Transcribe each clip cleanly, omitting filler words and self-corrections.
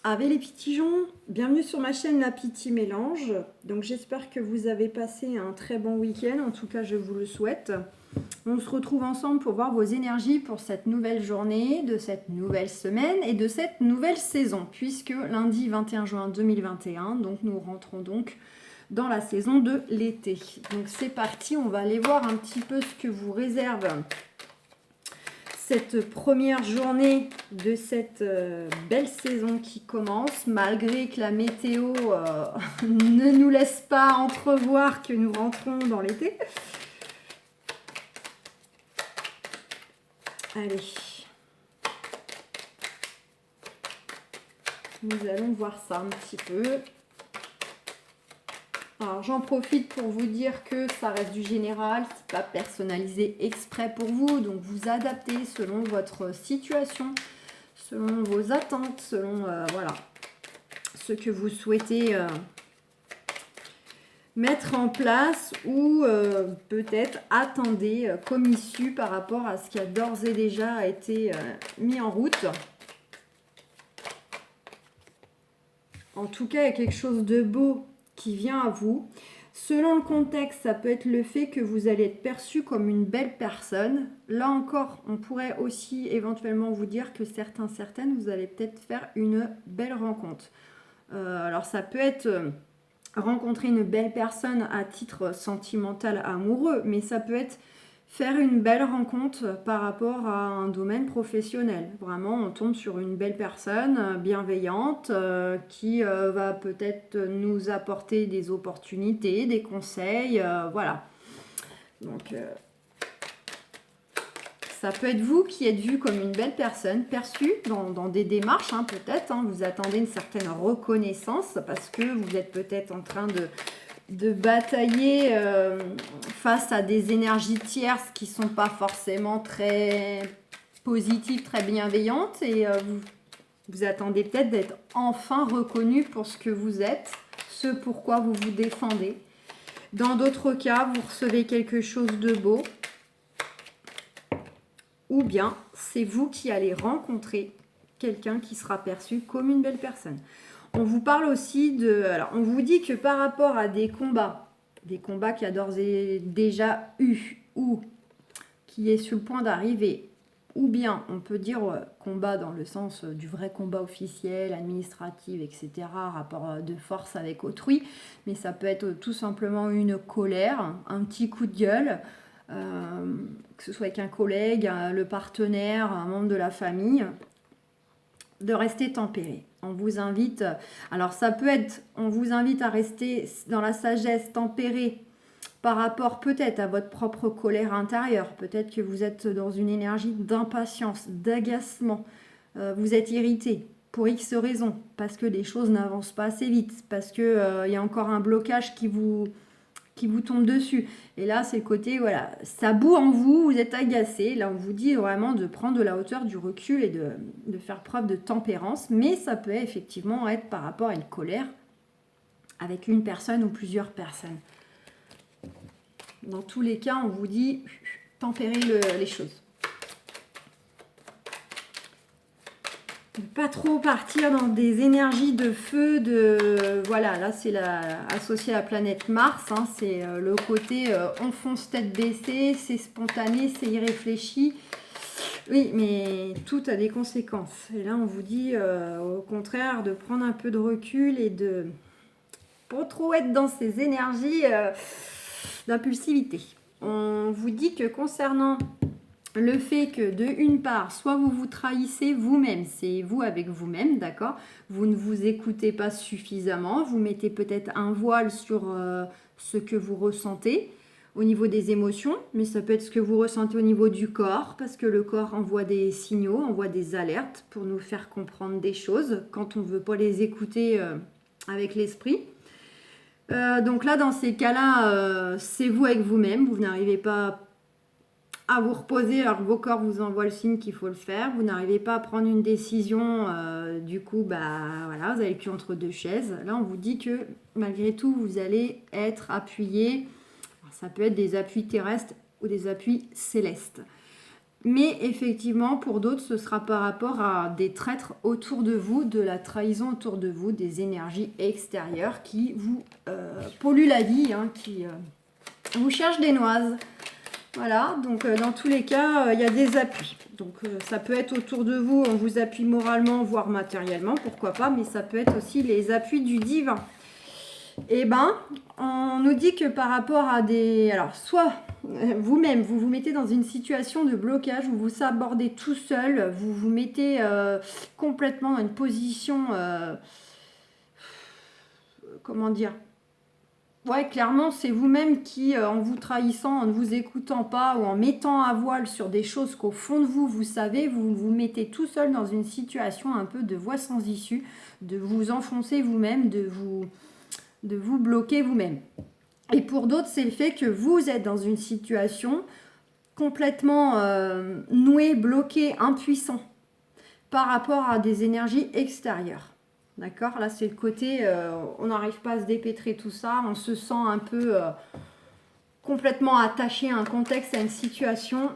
Ave les pigeons, bienvenue sur ma chaîne La Petite Mélange. Donc j'espère que vous avez passé un très bon week-end, en tout cas je vous le souhaite. On se retrouve ensemble pour voir vos énergies pour cette nouvelle journée, de cette nouvelle semaine et de cette nouvelle saison, puisque lundi 21 juin 2021, donc nous rentrons donc dans la saison de l'été. Donc c'est parti, on va aller voir un petit peu ce que vous réserve cette première journée de cette belle saison qui commence, malgré que la météo ne nous laisse pas entrevoir que nous rentrons dans l'été. Allez, nous allons voir ça un petit peu. Alors j'en profite pour vous dire que ça reste du général, c'est pas personnalisé exprès pour vous, donc vous adaptez selon votre situation, selon vos attentes, selon voilà, ce que vous souhaitez mettre en place ou peut-être attendez comme issue par rapport à ce qui a d'ores et déjà été mis en route. En tout cas, il y a quelque chose de beau qui vient à vous. Selon le contexte, ça peut être le fait que vous allez être perçu comme une belle personne. Là encore, on pourrait aussi éventuellement vous dire que certaines, vous allez peut-être faire une belle rencontre. Alors ça peut être rencontrer une belle personne à titre sentimental, amoureux, mais ça peut être faire une belle rencontre par rapport à un domaine professionnel. Vraiment, on tombe sur une belle personne bienveillante qui va peut-être nous apporter des opportunités, des conseils, voilà. Donc, ça peut être vous qui êtes vu comme une belle personne, perçue dans des démarches, hein, peut-être. Hein, vous attendez une certaine reconnaissance parce que vous êtes peut-être en train de batailler face à des énergies tierces qui ne sont pas forcément très positives, très bienveillantes. Et vous attendez peut-être d'être enfin reconnu pour ce que vous êtes, ce pourquoi vous vous défendez. Dans d'autres cas, vous recevez quelque chose de beau. Ou bien, c'est vous qui allez rencontrer quelqu'un qui sera perçu comme une belle personne. On vous parle aussi de... Alors, on vous dit que par rapport à des combats qu'il y a d'ores et déjà eu, ou qui est sur le point d'arriver, ou bien on peut dire combat dans le sens du vrai combat officiel, administratif, etc., rapport de force avec autrui, mais ça peut être tout simplement une colère, un petit coup de gueule, que ce soit avec un collègue, le partenaire, un membre de la famille, de rester tempéré. On vous invite, alors ça peut être, on vous invite à rester dans la sagesse tempérée par rapport peut-être à votre propre colère intérieure. Peut-être que vous êtes dans une énergie d'impatience, d'agacement. Vous êtes irrité pour X raisons, parce que les choses n'avancent pas assez vite, parce qu'il y a encore un blocage qui vous tombe dessus. Et là, c'est le côté, voilà, ça bout en vous, vous êtes agacé. Là, on vous dit vraiment de prendre de la hauteur, du recul et de faire preuve de tempérance. Mais ça peut effectivement être par rapport à une colère avec une personne ou plusieurs personnes. Dans tous les cas, on vous dit tempérer les choses. Ne pas trop partir dans des énergies de feu, voilà, là c'est associé à la planète Mars, hein, c'est le côté on fonce tête baissée, c'est spontané, c'est irréfléchi. Oui, mais tout a des conséquences. Et là, on vous dit au contraire de prendre un peu de recul et de pas trop être dans ces énergies d'impulsivité. On vous dit que concernant le fait que de une part, soit vous vous trahissez vous-même, c'est vous avec vous-même, d'accord? Vous ne vous écoutez pas suffisamment, vous mettez peut-être un voile sur ce que vous ressentez au niveau des émotions, mais ça peut être ce que vous ressentez au niveau du corps, parce que le corps envoie des signaux, envoie des alertes pour nous faire comprendre des choses quand on ne veut pas les écouter avec l'esprit. Donc là, dans ces cas-là, c'est vous avec vous-même, vous n'arrivez pas à vous reposer alors que vos corps vous envoient le signe qu'il faut le faire, vous n'arrivez pas à prendre une décision, du coup, voilà, vous avez le cul entre deux chaises. Là, on vous dit que malgré tout, vous allez être appuyé, ça peut être des appuis terrestres ou des appuis célestes. Mais effectivement, pour d'autres, ce sera par rapport à des traîtres autour de vous, de la trahison autour de vous, des énergies extérieures qui vous polluent la vie, hein, qui vous cherchent des noises. Voilà, donc dans tous les cas, il y a des appuis. Donc ça peut être autour de vous, on vous appuie moralement, voire matériellement, pourquoi pas, mais ça peut être aussi les appuis du divin. Eh ben, on nous dit que par rapport à des... Alors, soit vous-même, vous vous mettez dans une situation de blocage où vous s'abordez tout seul, vous vous mettez complètement dans une position... comment dire? Ouais, clairement, c'est vous-même qui, en vous trahissant, en ne vous écoutant pas ou en mettant à voile sur des choses qu'au fond de vous, vous savez, vous vous mettez tout seul dans une situation un peu de voie sans issue, de vous enfoncer vous-même, de vous bloquer vous-même. Et pour d'autres, c'est le fait que vous êtes dans une situation complètement nouée, bloquée, impuissant par rapport à des énergies extérieures. D'accord? Là, c'est le côté, on n'arrive pas à se dépêtrer tout ça, on se sent un peu complètement attaché à un contexte, à une situation.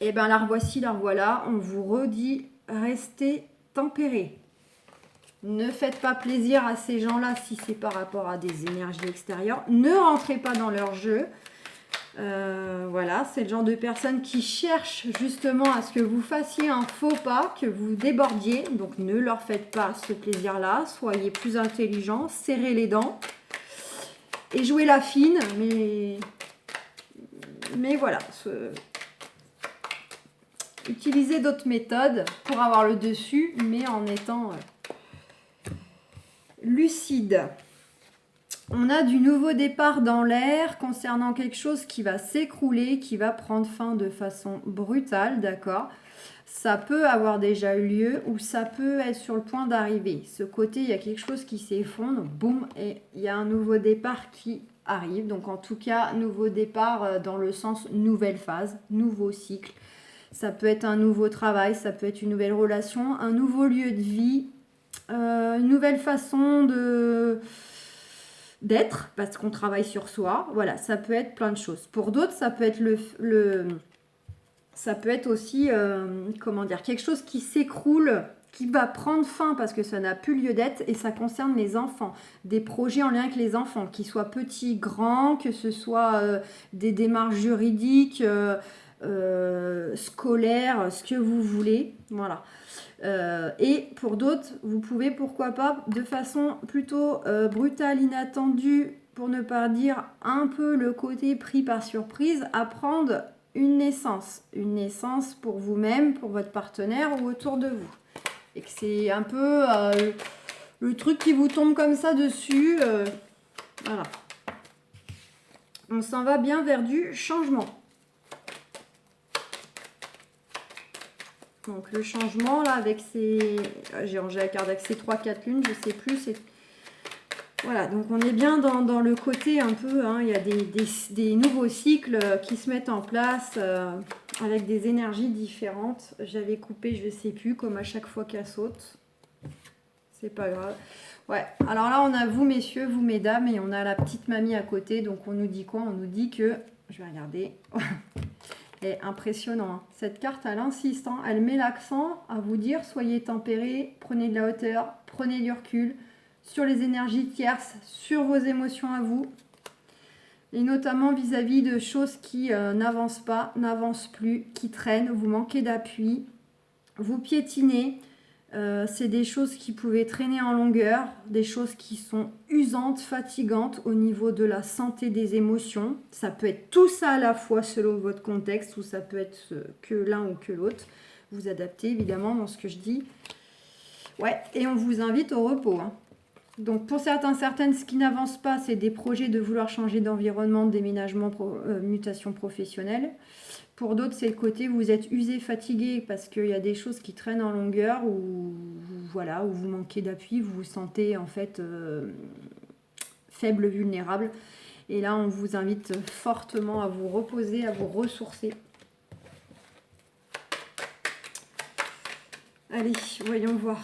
Et bien, la revoici, la revoilà. On vous redit, restez tempérés. Ne faites pas plaisir à ces gens-là si c'est par rapport à des énergies extérieures. Ne rentrez pas dans leur jeu. Voilà, c'est le genre de personnes qui cherchent justement à ce que vous fassiez un faux pas, que vous débordiez. Donc ne leur faites pas ce plaisir-là. Soyez plus intelligents, serrez les dents et jouez la fine. Mais voilà, utilisez d'autres méthodes pour avoir le dessus, mais en étant... lucide. On a du nouveau départ dans l'air concernant quelque chose qui va s'écrouler, qui va prendre fin de façon brutale, d'accord? Ça peut avoir déjà eu lieu ou ça peut être sur le point d'arriver. Ce côté, il y a quelque chose qui s'effondre, boum, et il y a un nouveau départ qui arrive. Donc en tout cas, nouveau départ dans le sens nouvelle phase, nouveau cycle. Ça peut être un nouveau travail, ça peut être une nouvelle relation, un nouveau lieu de vie, une nouvelle façon d'être, parce qu'on travaille sur soi. Voilà, ça peut être plein de choses. Pour d'autres, ça peut être ça peut être aussi, comment dire, quelque chose qui s'écroule, qui va prendre fin parce que ça n'a plus lieu d'être et ça concerne les enfants. Des projets en lien avec les enfants, qu'ils soient petits, grands, que ce soit des démarches juridiques, scolaires, ce que vous voulez. Voilà. Et pour d'autres, vous pouvez, pourquoi pas, de façon plutôt brutale, inattendue, pour ne pas dire un peu le côté pris par surprise, apprendre une naissance pour vous-même, pour votre partenaire ou autour de vous. Et que c'est un peu le truc qui vous tombe comme ça dessus. Voilà. On s'en va bien vers du changement. Donc le changement là avec ces... J'ai rangé la carte avec ces 3-4 lunes, je sais plus. Voilà, donc on est bien dans le côté un peu, hein, il y a des nouveaux cycles qui se mettent en place avec des énergies différentes. J'avais coupé, je ne sais plus, comme à chaque fois qu'elle saute. C'est pas grave. Ouais, alors là on a vous messieurs, vous mesdames, et on a la petite mamie à côté. Donc on nous dit quoi? On nous dit que... Je vais regarder... est impressionnant. Hein. Cette carte, elle insiste, hein. Elle met l'accent à vous dire soyez tempérés, prenez de la hauteur, prenez du recul sur les énergies tierces, sur vos émotions à vous, et notamment vis-à-vis de choses qui n'avancent pas, n'avancent plus, qui traînent, vous manquez d'appui, vous piétinez. C'est des choses qui pouvaient traîner en longueur, des choses qui sont usantes, fatigantes au niveau de la santé des émotions. Ça peut être tout ça à la fois selon votre contexte ou ça peut être que l'un ou que l'autre. Vous adaptez évidemment dans ce que je dis. Ouais, et on vous invite au repos. Hein. Donc pour certaines, ce qui n'avance pas, c'est des projets de vouloir changer d'environnement, de déménagement, mutation professionnelle. Pour d'autres, c'est le côté vous êtes usé, fatigué parce qu'il y a des choses qui traînent en longueur ou voilà, où vous manquez d'appui, vous vous sentez en fait faible, vulnérable. Et là, on vous invite fortement à vous reposer, à vous ressourcer. Allez, voyons voir.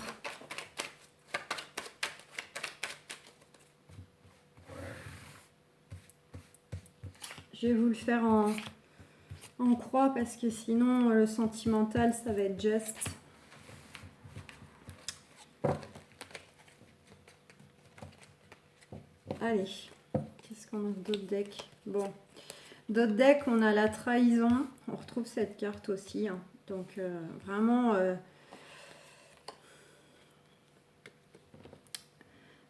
Je vais vous le faire en en croix parce que sinon le sentimental ça va être juste. Allez, qu'est-ce qu'on a d'autres decks? Bon, d'autres decks, on a la trahison. On retrouve cette carte aussi. Hein. Donc vraiment,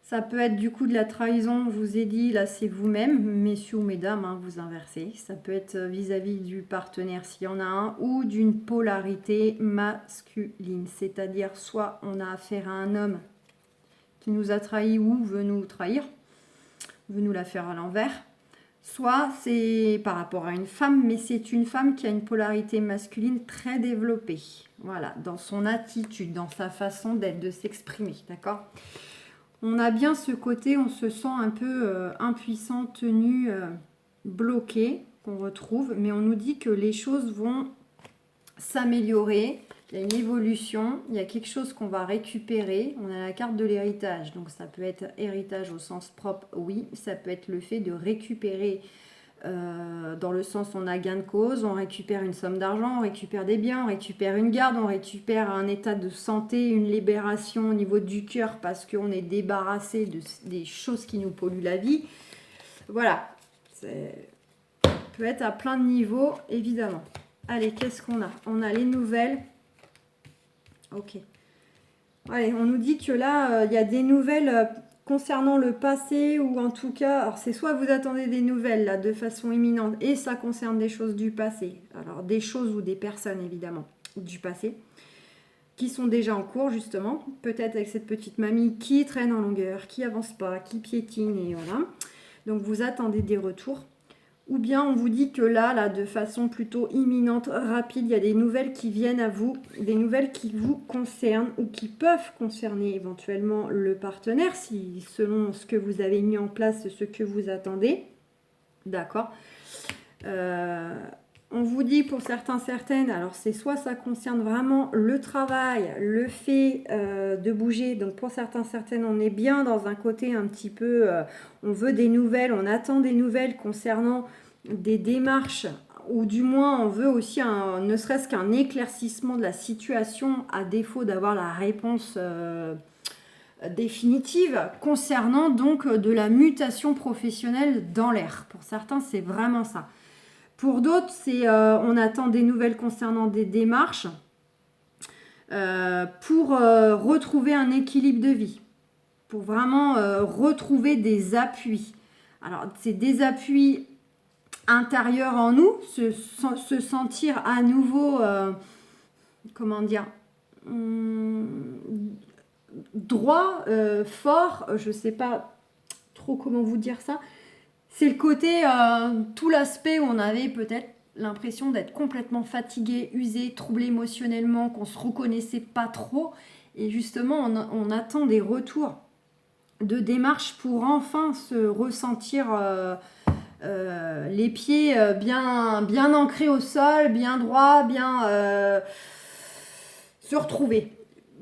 ça peut être du coup de la trahison. Je vous ai dit, là c'est vous-même, messieurs ou mesdames, hein, vous inversez. Ça peut être vis-à-vis du partenaire s'il y en a un, ou d'une polarité masculine. C'est-à-dire soit on a affaire à un homme qui nous a trahi ou veut nous trahir, veut nous la faire à l'envers. Soit c'est par rapport à une femme, mais c'est une femme qui a une polarité masculine très développée. Voilà, dans son attitude, dans sa façon d'être, de s'exprimer, d'accord? On a bien ce côté, on se sent un peu impuissant, tenu, bloqué, qu'on retrouve, mais on nous dit que les choses vont s'améliorer. Il y a une évolution, il y a quelque chose qu'on va récupérer. On a la carte de l'héritage, donc ça peut être héritage au sens propre, oui. Ça peut être le fait de récupérer, dans le sens on a gain de cause, on récupère une somme d'argent, on récupère des biens, on récupère une garde, on récupère un état de santé, une libération au niveau du cœur parce qu'on est débarrassé des choses qui nous polluent la vie. Voilà, ça peut être à plein de niveaux, évidemment. Allez, qu'est-ce qu'on a? On a les nouvelles. Ok. Allez, on nous dit que là, il y a des nouvelles concernant le passé, ou en tout cas, alors c'est soit vous attendez des nouvelles là de façon imminente, et ça concerne des choses du passé. Alors des choses ou des personnes évidemment du passé, qui sont déjà en cours justement. Peut-être avec cette petite mamie qui traîne en longueur, qui avance pas, qui piétine, et voilà. Donc vous attendez des retours. Ou bien on vous dit que là, de façon plutôt imminente, rapide, il y a des nouvelles qui viennent à vous, des nouvelles qui vous concernent ou qui peuvent concerner éventuellement le partenaire, si selon ce que vous avez mis en place, ce que vous attendez. D'accord. On vous dit pour certains, certaines, alors c'est soit ça concerne vraiment le travail, le fait de bouger. Donc pour certains, certaines, on est bien dans un côté un petit peu, on veut des nouvelles, on attend des nouvelles concernant des démarches, ou du moins on veut aussi ne serait-ce qu'un éclaircissement de la situation à défaut d'avoir la réponse définitive concernant donc de la mutation professionnelle dans l'air. Pour certains, c'est vraiment ça. Pour d'autres, c'est on attend des nouvelles concernant des démarches pour retrouver un équilibre de vie, pour vraiment retrouver des appuis. Alors, c'est des appuis intérieurs en nous, se sentir à nouveau, comment dire, droit, fort, je ne sais pas trop comment vous dire ça. C'est le côté, tout l'aspect où on avait peut-être l'impression d'être complètement fatigué, usé, troublé émotionnellement, qu'on ne se reconnaissait pas trop. Et justement, on attend des retours de démarche pour enfin se ressentir les pieds bien ancrés au sol, bien droit, bien se retrouver.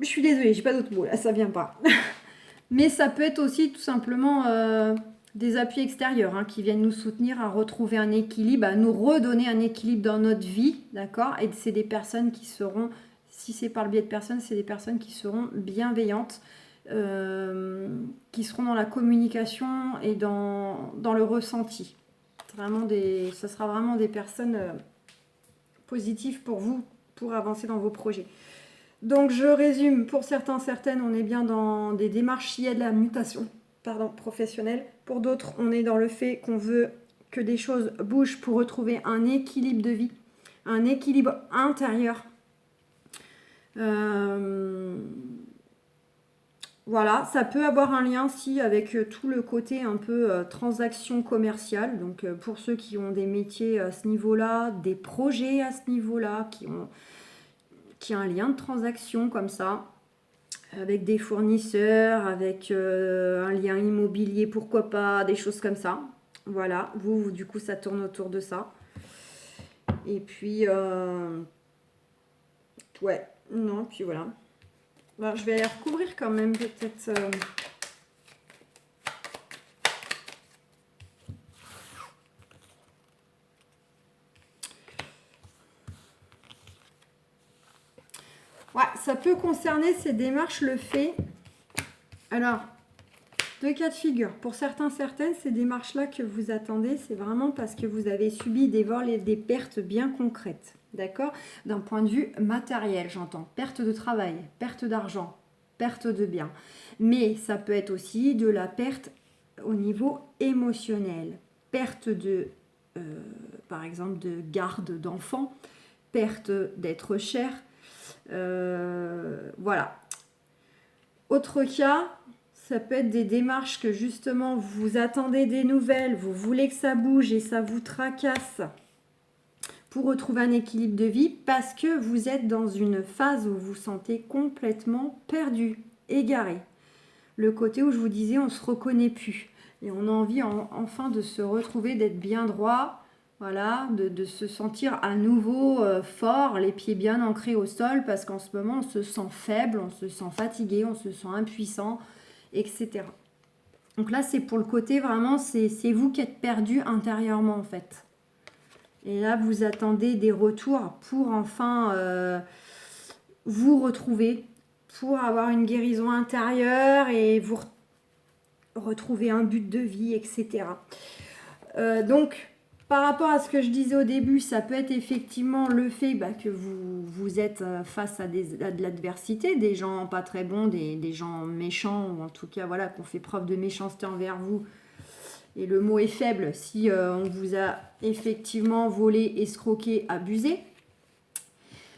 Je suis désolée, j'ai pas d'autres mots là, ça vient pas. Mais ça peut être aussi tout simplement des appuis extérieurs qui viennent nous soutenir à retrouver un équilibre, à nous redonner un équilibre dans notre vie, d'accord? Et c'est des personnes qui seront, si c'est par le biais de personnes, c'est des personnes qui seront bienveillantes, qui seront dans la communication et dans le ressenti. Ce sera vraiment des personnes positives pour vous, pour avancer dans vos projets. Donc je résume, pour certains, certaines, on est bien dans des démarches, il y a de la mutation professionnelle. Pour d'autres, on est dans le fait qu'on veut que des choses bougent pour retrouver un équilibre de vie, un équilibre intérieur. Voilà, ça peut avoir un lien aussi avec tout le côté un peu transaction commerciale. Donc pour ceux qui ont des métiers à ce niveau-là, des projets à ce niveau-là, qui a un lien de transaction comme ça, avec des fournisseurs, avec un lien immobilier, pourquoi pas, des choses comme ça. Voilà, vous du coup, ça tourne autour de ça. Et puis, ouais, non, puis voilà. Bon, je vais aller recouvrir quand même, peut-être. ça peut concerner ces démarches le fait. Alors, deux cas de figure. Pour certains, certaines, ces démarches-là que vous attendez, c'est vraiment parce que vous avez subi des vols et des pertes bien concrètes. D'accord? D'un point de vue matériel, j'entends. Perte de travail, perte d'argent, perte de biens. Mais ça peut être aussi de la perte au niveau émotionnel. Perte de, par exemple, de garde d'enfants, perte d'être cher. Voilà. Autre cas, ça peut être des démarches que justement vous attendez des nouvelles, vous voulez que ça bouge et ça vous tracasse pour retrouver un équilibre de vie parce que vous êtes dans une phase où vous vous sentez complètement perdu, égaré. Le côté où je vous disais on ne se reconnaît plus et on a envie enfin de se retrouver, d'être bien droit, voilà, de se sentir à nouveau fort, les pieds bien ancrés au sol parce qu'en ce moment on se sent faible, on se sent fatigué, on se sent impuissant, etc. Donc là c'est pour le côté vraiment, c'est vous qui êtes perdu intérieurement en fait. Et là, vous attendez des retours pour enfin vous retrouver, pour avoir une guérison intérieure et vous retrouver un but de vie, etc. Donc, par rapport à ce que je disais au début, ça peut être effectivement le fait que vous êtes face à de l'adversité, des gens pas très bons, des gens méchants, ou en tout cas, voilà, qu'on fait preuve de méchanceté envers vous. Et le mot est faible si on vous a effectivement volé, escroqué, abusé.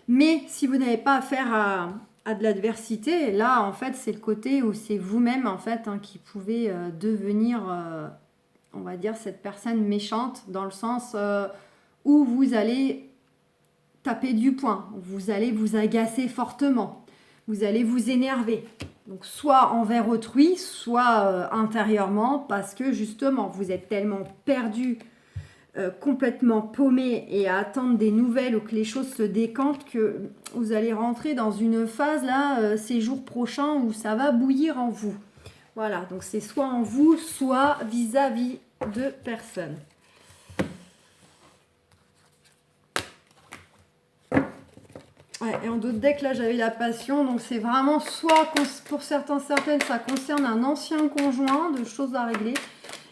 Mais si vous n'avez pas affaire à de l'adversité, là, en fait, c'est le côté où c'est vous-même, en fait, qui pouvez devenir, on va dire, cette personne méchante, dans le sens où vous allez taper du poing, vous allez vous agacer fortement, vous allez vous énerver. Donc soit envers autrui, soit intérieurement, parce que justement, vous êtes tellement perdu, complètement paumé et à attendre des nouvelles ou que les choses se décantent que vous allez rentrer dans une phase là, ces jours prochains où ça va bouillir en vous. Voilà, donc c'est soit en vous, soit vis-à-vis de personnes. Ouais, et en d'autres decks, là, j'avais la passion. Donc, c'est vraiment soit, pour certains, certaines, ça concerne un ancien conjoint, de choses à régler.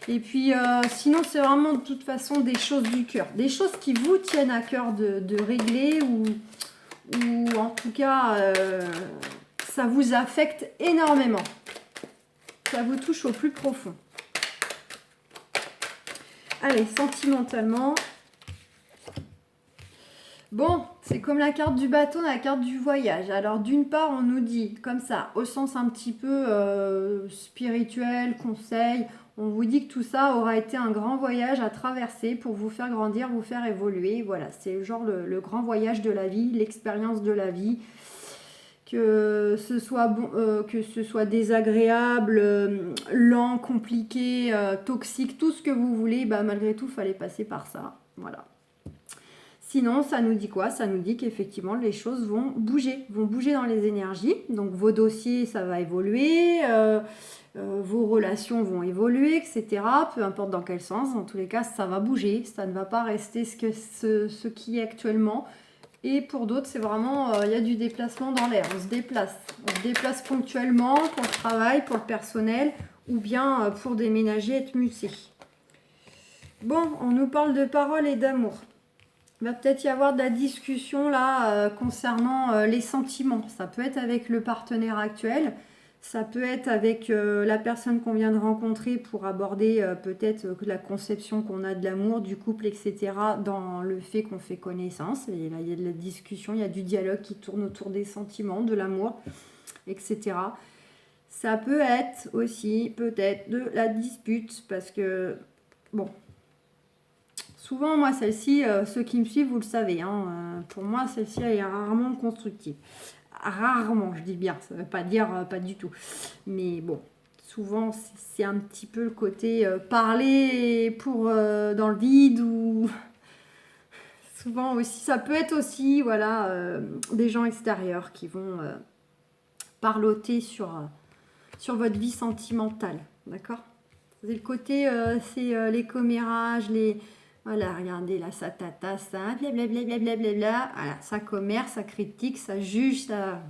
Et puis, sinon, c'est vraiment de toute façon des choses du cœur. Des choses qui vous tiennent à cœur de régler ou en tout cas, ça vous affecte énormément. Ça vous touche au plus profond. Allez, sentimentalement... Bon, c'est comme la carte du bateau, la carte du voyage. Alors d'une part, on nous dit comme ça, au sens un petit peu spirituel, conseil, on vous dit que tout ça aura été un grand voyage à traverser pour vous faire grandir, vous faire évoluer. Voilà, c'est genre le grand voyage de la vie, l'expérience de la vie. Que ce soit bon, que ce soit désagréable, lent, compliqué, toxique, tout ce que vous voulez, malgré tout, il fallait passer par ça. Voilà. Sinon, ça nous dit quoi? Ça nous dit qu'effectivement, les choses vont bouger dans les énergies. Donc, vos dossiers, ça va évoluer, vos relations vont évoluer, etc. Peu importe dans quel sens, dans tous les cas, ça va bouger. Ça ne va pas rester ce qui est actuellement. Et pour d'autres, c'est vraiment, il y a du déplacement dans l'air. On se déplace ponctuellement pour le travail, pour le personnel, ou bien pour déménager, être muté. Bon, on nous parle de parole et d'amour. Il va peut-être y avoir de la discussion là concernant les sentiments. Ça peut être avec le partenaire actuel, ça peut être avec la personne qu'on vient de rencontrer pour aborder peut-être la conception qu'on a de l'amour, du couple, etc. dans le fait qu'on fait connaissance. Et là, il y a de la discussion, il y a du dialogue qui tourne autour des sentiments, de l'amour, etc. Ça peut être aussi peut-être de la dispute parce que, bon... Souvent, moi, celle-ci, ceux qui me suivent, vous le savez, pour moi, celle-ci, elle est rarement constructive. Rarement, je dis bien, ça ne veut pas dire pas du tout. Mais bon, souvent, c'est un petit peu le côté parler pour dans le vide ou... Souvent aussi, ça peut être aussi, voilà, des gens extérieurs qui vont parloter sur votre vie sentimentale, d'accord? C'est le côté, c'est les commérages, les... Voilà, regardez, là, ça tata, ça, blablabla, voilà, ça commerce, ça critique, ça juge, ça...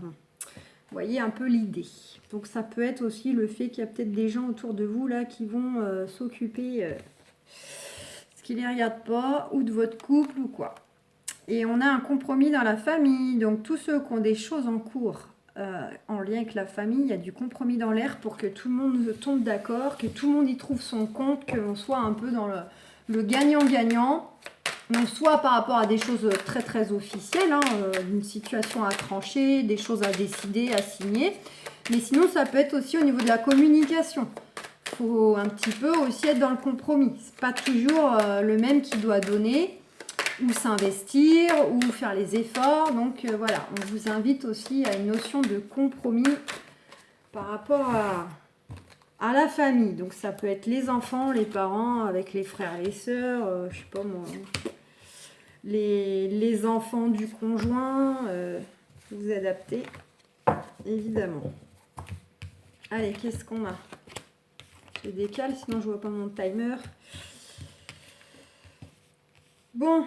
voyez un peu l'idée. Donc ça peut être aussi le fait qu'il y a peut-être des gens autour de vous là qui vont s'occuper ce qui ne les regarde pas, ou de votre couple ou quoi. Et on a un compromis dans la famille. Donc tous ceux qui ont des choses en cours en lien avec la famille, il y a du compromis dans l'air pour que tout le monde tombe d'accord, que tout le monde y trouve son compte, qu'on soit un peu dans le gagnant-gagnant. Donc soit par rapport à des choses très très officielles, une situation à trancher, des choses à décider, à signer. Mais sinon ça peut être aussi au niveau de la communication. Il faut un petit peu aussi être dans le compromis. C'est pas toujours le même qui doit donner, ou s'investir, ou faire les efforts. Donc voilà, on vous invite aussi à une notion de compromis par rapport à la famille. Donc ça peut être les enfants, les parents, avec les frères et les sœurs, je sais pas moi, les enfants du conjoint, vous adaptez, évidemment. Allez, qu'est-ce qu'on a? Je décale, sinon je vois pas mon timer. Bon,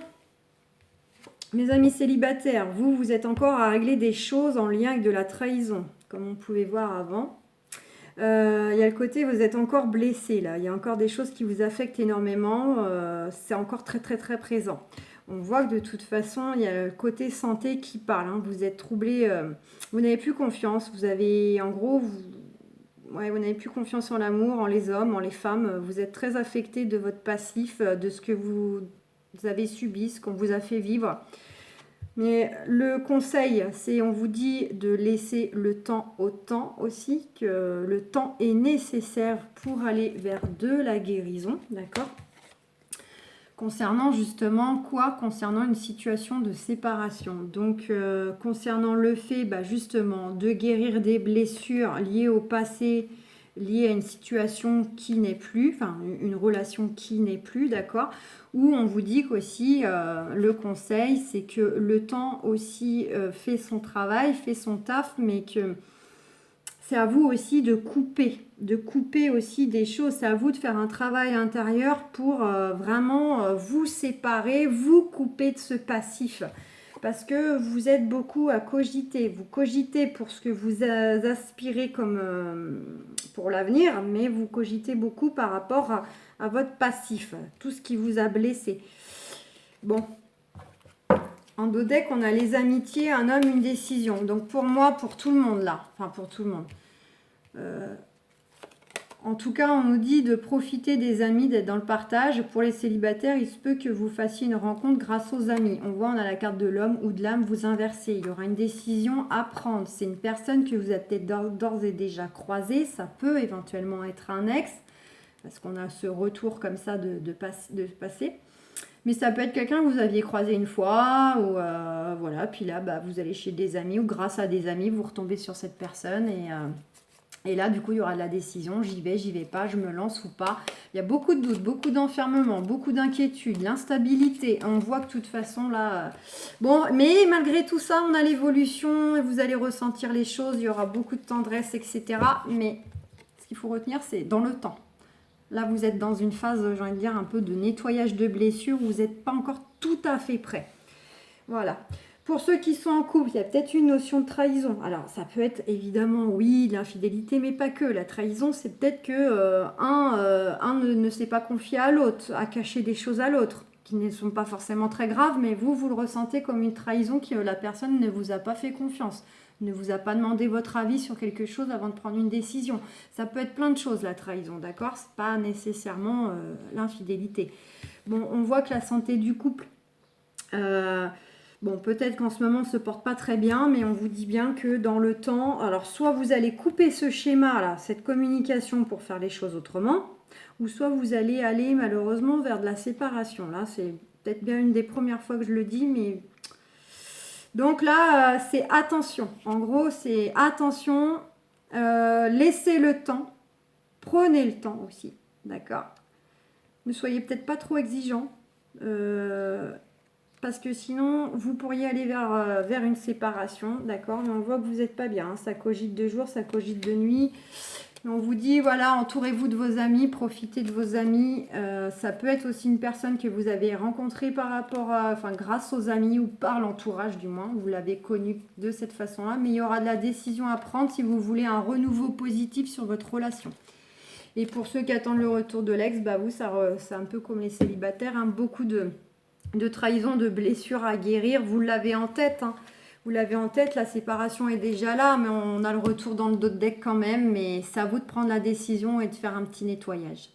mes amis célibataires, vous êtes encore à régler des choses en lien avec de la trahison, comme on pouvait voir avant. Il y a le côté, vous êtes encore blessé là, il y a encore des choses qui vous affectent énormément, c'est encore très très très présent. On voit que de toute façon, il y a le côté santé qui parle, vous êtes troublé, vous n'avez plus confiance, vous avez, en gros, vous n'avez plus confiance en l'amour, en les hommes, en les femmes, vous êtes très affecté de votre passif, de ce que vous avez subi, ce qu'on vous a fait vivre. Mais le conseil, c'est, on vous dit de laisser le temps au temps aussi, que le temps est nécessaire pour aller vers de la guérison, d'accord ? Concernant justement quoi? Concernant une situation de séparation. Donc, concernant le fait justement de guérir des blessures liées au passé, liées à une situation qui n'est plus, enfin une relation qui n'est plus, d'accord? Où on vous dit qu'aussi le conseil, c'est que le temps aussi fait son travail, fait son taf, mais que c'est à vous aussi de couper aussi des choses. C'est à vous de faire un travail intérieur pour vraiment vous séparer, vous couper de ce passif. Parce que vous êtes beaucoup à cogiter. Vous cogitez pour ce que vous aspirez comme pour l'avenir, mais vous cogitez beaucoup par rapport à votre passif, tout ce qui vous a blessé. Bon. En dos deck, on a les amitiés, un homme, une décision. Donc pour moi, pour tout le monde là, enfin pour tout le monde. En tout cas, on nous dit de profiter des amis, d'être dans le partage. Pour les célibataires, il se peut que vous fassiez une rencontre grâce aux amis. On voit, on a la carte de l'homme ou de l'âme, vous inversez. Il y aura une décision à prendre. C'est une personne que vous avez peut-être d'ores et déjà croisée. Ça peut éventuellement être un ex, parce qu'on a ce retour comme ça de passer. Mais ça peut être quelqu'un que vous aviez croisé une fois, ou voilà, puis là, vous allez chez des amis, ou grâce à des amis, vous retombez sur cette personne, et là, du coup, il y aura de la décision, j'y vais pas, je me lance ou pas. Il y a beaucoup de doutes, beaucoup d'enfermement, beaucoup d'inquiétude, l'instabilité. On voit que de toute façon, là... Bon, mais malgré tout ça, on a l'évolution, et vous allez ressentir les choses, il y aura beaucoup de tendresse, etc. Mais ce qu'il faut retenir, c'est dans le temps. Là, vous êtes dans une phase, j'ai envie de dire, un peu de nettoyage de blessures, où vous n'êtes pas encore tout à fait prêt. Voilà. Pour ceux qui sont en couple, il y a peut-être une notion de trahison. Alors, ça peut être évidemment, oui, l'infidélité, mais pas que. La trahison, c'est peut-être que un ne s'est pas confié à l'autre, a caché des choses à l'autre, qui ne sont pas forcément très graves, mais vous le ressentez comme une trahison que la personne ne vous a pas fait confiance, ne vous a pas demandé votre avis sur quelque chose avant de prendre une décision. Ça peut être plein de choses, la trahison, d'accord ? C'est pas nécessairement l'infidélité. Bon, on voit que la santé du couple... Bon, peut-être qu'en ce moment, on ne se porte pas très bien, mais on vous dit bien que dans le temps, alors soit vous allez couper ce schéma-là, cette communication pour faire les choses autrement, ou soit vous allez aller malheureusement vers de la séparation. Là, c'est peut-être bien une des premières fois que je le dis, mais... Donc là, c'est attention. En gros, c'est attention, laissez le temps, prenez le temps aussi, d'accord ? Ne soyez peut-être pas trop exigeants. Parce que sinon, vous pourriez aller vers une séparation, d'accord? Mais on voit que vous n'êtes pas bien, hein. Ça cogite de jour, ça cogite de nuit. On vous dit, voilà, entourez-vous de vos amis, profitez de vos amis. Ça peut être aussi une personne que vous avez rencontrée par rapport à, enfin, grâce aux amis ou par l'entourage du moins. Vous l'avez connue de cette façon-là. Mais il y aura de la décision à prendre si vous voulez un renouveau positif sur votre relation. Et pour ceux qui attendent le retour de l'ex, bah vous, c'est un peu comme les célibataires, hein, beaucoup de trahison, de blessures à guérir. Vous l'avez en tête, hein. Vous l'avez en tête, la séparation est déjà là, mais on a le retour dans le dos de deck quand même. Mais c'est à vous de prendre la décision et de faire un petit nettoyage.